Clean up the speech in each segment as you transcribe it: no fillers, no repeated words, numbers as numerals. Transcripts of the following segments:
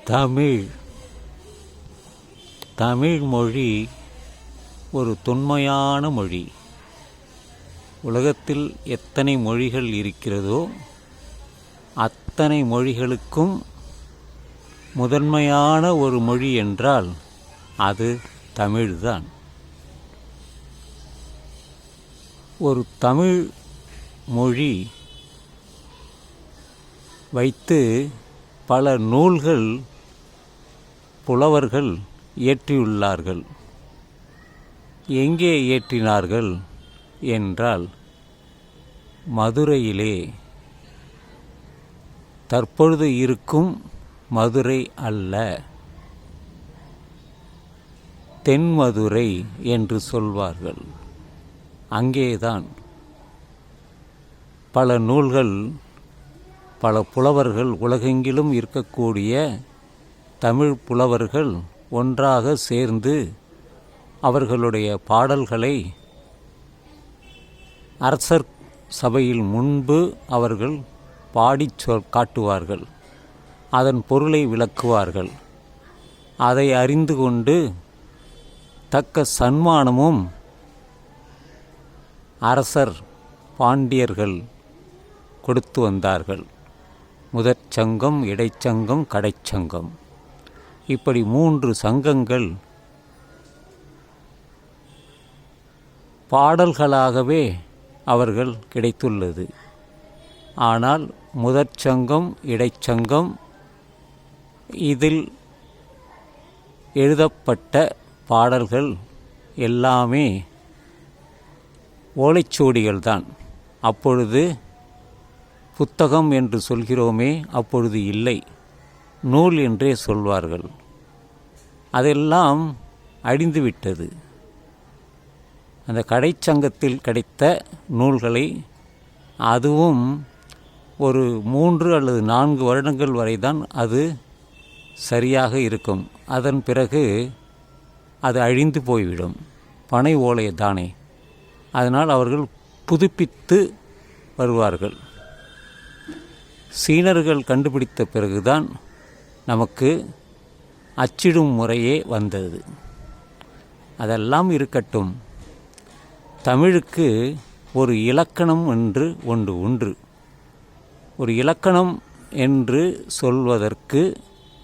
தமிழ் தமிழ் மொழி ஒரு தொன்மையான மொழி. உலகத்தில் எத்தனை மொழிகள் இருக்கிறதோ அத்தனை மொழிகளுக்கும் முதன்மையான ஒரு மொழி என்றால் அது தமிழ்தான். ஒரு தமிழ் மொழி வைத்து பல நூல்கள் புலவர்கள் இயற்றியுள்ளார்கள். எங்கே இயற்றினார்கள் என்றால் மதுரையிலே. தற்பொழுது இருக்கும் மதுரை அல்ல, தென்மதுரை என்று சொல்வார்கள். அங்கேதான் பல நூல்கள், பல புலவர்கள், உலகெங்கிலும் இருக்கக்கூடிய தமிழ் புலவர்கள் ஒன்றாக சேர்ந்து அவர்களுடைய பாடல்களை அரசர் சபையில் முன்பு அவர்கள் பாடிச் காட்டுவார்கள். அதன் பொருளை விளக்குவார்கள். அதை அறிந்து கொண்டு தக்க சன்மானமும் அரசர் பாண்டியர்கள் கொடுத்து வந்தார்கள். முதற் சங்கம், இடைச்சங்கம், கடைச்சங்கம், இப்படி 3 சங்கங்கள் பாடல்களாகவே அவர்கள் கிடைத்துள்ளது. ஆனால் முதற் சங்கம், இடைச்சங்கம் இதில் எழுதப்பட்ட பாடல்கள் எல்லாமே ஓலைச்சுவடிகள்தான். அப்பொழுது புத்தகம் என்று சொல்கிறோமே, அப்பொழுது இல்லை, நூல் என்றே சொல்வார்கள். அதெல்லாம் அழிந்துவிட்டது. அந்த கடைச்சங்கத்தில் கிடைத்த நூல்களை, அதுவும் ஒரு 3 அல்லது 4 வருடங்கள் வரை தான் அது சரியாக இருக்கும். அதன் பிறகு அது அழிந்து போய்விடும். பனை ஓலை தானே, அதனால் அவர்கள் புதுப்பித்து வருவார்கள். சீனர்கள் கண்டுபிடித்த பிறகுதான் நமக்கு அச்சிடும் முறையே வந்தது. அதெல்லாம் இருக்கட்டும். தமிழுக்கு ஒரு இலக்கணம் என்று ஒன்று உண்டு. ஒரு இலக்கணம் என்று சொல்வதற்கு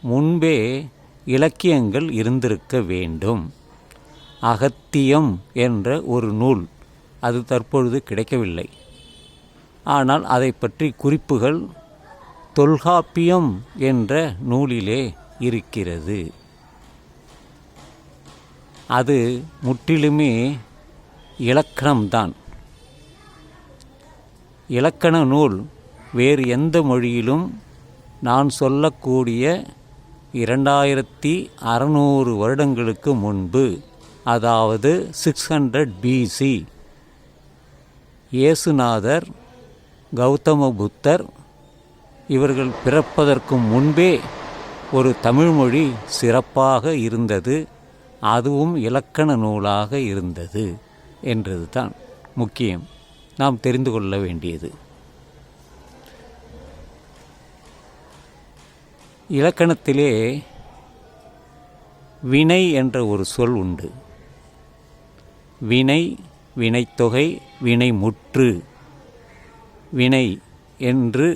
முன்பே இலக்கியங்கள் இருந்திருக்க வேண்டும். அகத்தியம் என்ற ஒரு நூல், அது தற்பொழுது கிடைக்கவில்லை. ஆனால் அதை பற்றி குறிப்புகள் தொல்காப்பியம் என்ற நூலிலே இருக்கிறது. அது முற்றிலுமே இலக்கணம்தான். இலக்கண நூல் வேறு எந்த மொழியிலும் நான் சொல்லக்கூடிய 2600 வருடங்களுக்கு முன்பு, அதாவது 600 BC, இயேசுநாதர், கௌதம புத்தர் இவர்கள் பிறப்பதற்கு முன்பே ஒரு தமிழ்மொழி சிறப்பாக இருந்தது. அதுவும் இலக்கண நூலாக இருந்தது என்றது தான் முக்கியம், நாம் தெரிந்து கொள்ள வேண்டியது. இலக்கணத்திலே வினை என்ற ஒரு சொல் உண்டு. வினை, வினைத்தொகை, வினைமுற்று. வினை என்று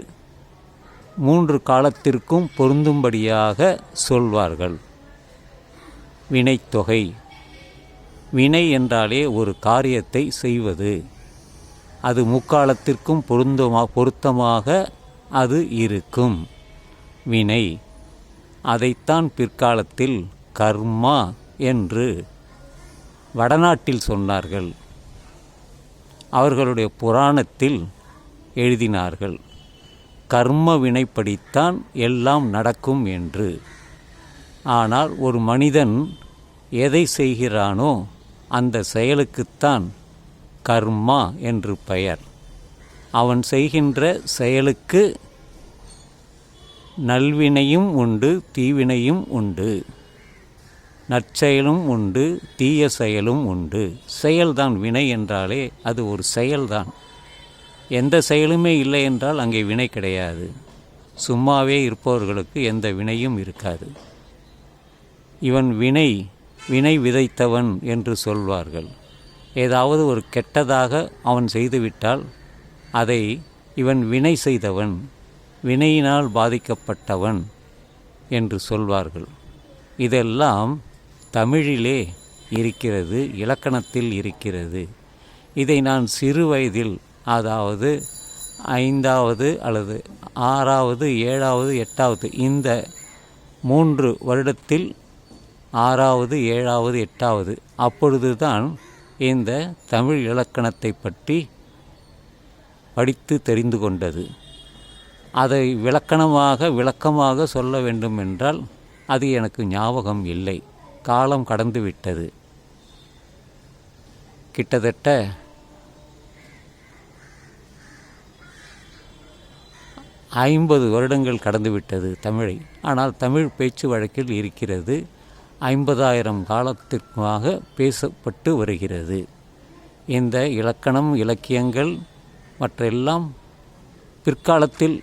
3 காலத்திற்கும் பொருந்தும்படியாக சொல்வார்கள். வினைத்தொகை, வினை என்றாலே ஒரு காரியத்தை செய்வது. அது முக்காலத்திற்கும் பொருத்தமாக அது இருக்கும். வினை, அதைத்தான் பிற்காலத்தில் கர்மா என்று வடநாட்டில் சொன்னார்கள். அவர்களுடைய புராணத்தில் எழுதினார்கள், கர்ம வினைப்படித்தான் எல்லாம் நடக்கும் என்று. ஆனால் ஒரு மனிதன் எதை செய்கிறானோ அந்த செயலுக்குத்தான் கர்மா என்று பெயர். அவன் செய்கின்ற செயலுக்கு நல்வினையும் உண்டு, தீவினையும் உண்டு. நற்செயலும் உண்டு, தீய செயலும் உண்டு. செயல்தான் வினை என்றாலே அது ஒரு செயல்தான். எந்த செயலுமே இல்லை என்றால் அங்கே வினை கிடையாது. சும்மாவே இருப்பவர்களுக்கு எந்த வினையும் இருக்காது. இவன் வினை விதைத்தவன் என்று சொல்வார்கள். ஏதாவது ஒரு கெட்டதாக அவன் செய்துவிட்டால் அதை இவன் வினை செய்தவன், வினையினால் பாதிக்கப்பட்டவன் என்று சொல்வார்கள். இதெல்லாம் தமிழிலே இருக்கிறது, இலக்கணத்தில் இருக்கிறது. இதை நான் சிறு வயதில், அதாவது 5வது அல்லது 6வது 7வது 8வது இந்த 3 வருடத்தில் 6வது 7வது 8வது அப்பொழுதுதான் இந்த தமிழ் இலக்கணத்தை பற்றி படித்து தெரிந்து கொண்டது. அதை விளக்கமாக சொல்ல வேண்டும் என்றால் அது எனக்கு ஞாபகம் இல்லை. காலம் கடந்து விட்டது. கிட்டத்தட்ட 50 வருடங்கள் கடந்துவிட்டது தமிழை. ஆனால் தமிழ் பேச்சு வழக்கில் இருக்கிறது. 50,000 காலத்திற்காக பேசப்பட்டு வருகிறது. இந்த இலக்கணம், இலக்கியங்கள் மற்றெல்லாம் பிற்காலத்தில்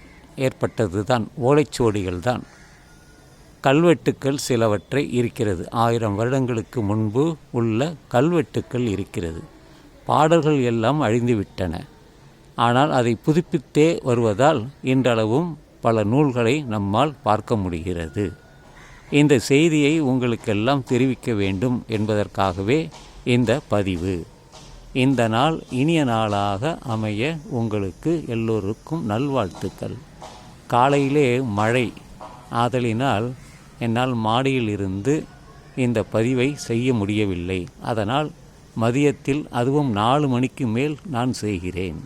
ஏற்பட்டது தான், ஓலைச்சுவடிகள் தான். கல்வெட்டுக்கள் சிலவற்றை இருக்கிறது. 1000 வருடங்களுக்கு முன்பு உள்ள கல்வெட்டுக்கள் இருக்கிறது. பாடல்கள் எல்லாம் அழிந்துவிட்டன. ஆனால் அதை புதுப்பித்தே வருவதால் இன்றளவும் பல நூல்களை நம்மால் பார்க்க முடிகிறது. இந்த செய்தியை உங்களுக்கெல்லாம் தெரிவிக்க வேண்டும் என்பதற்காகவே இந்த பதிவு. இந்த நாள் இனிய நாளாக அமைய உங்களுக்கு எல்லோருக்கும் நல்வாழ்த்துக்கள். காலையிலே மழை ஆதலினால் என்னால் மாடியில் இருந்து இந்த பதிவை செய்ய முடியவில்லை. அதனால் மதியத்தில், அதுவும் 4 மணிக்கு மேல் நான் செய்கிறேன்.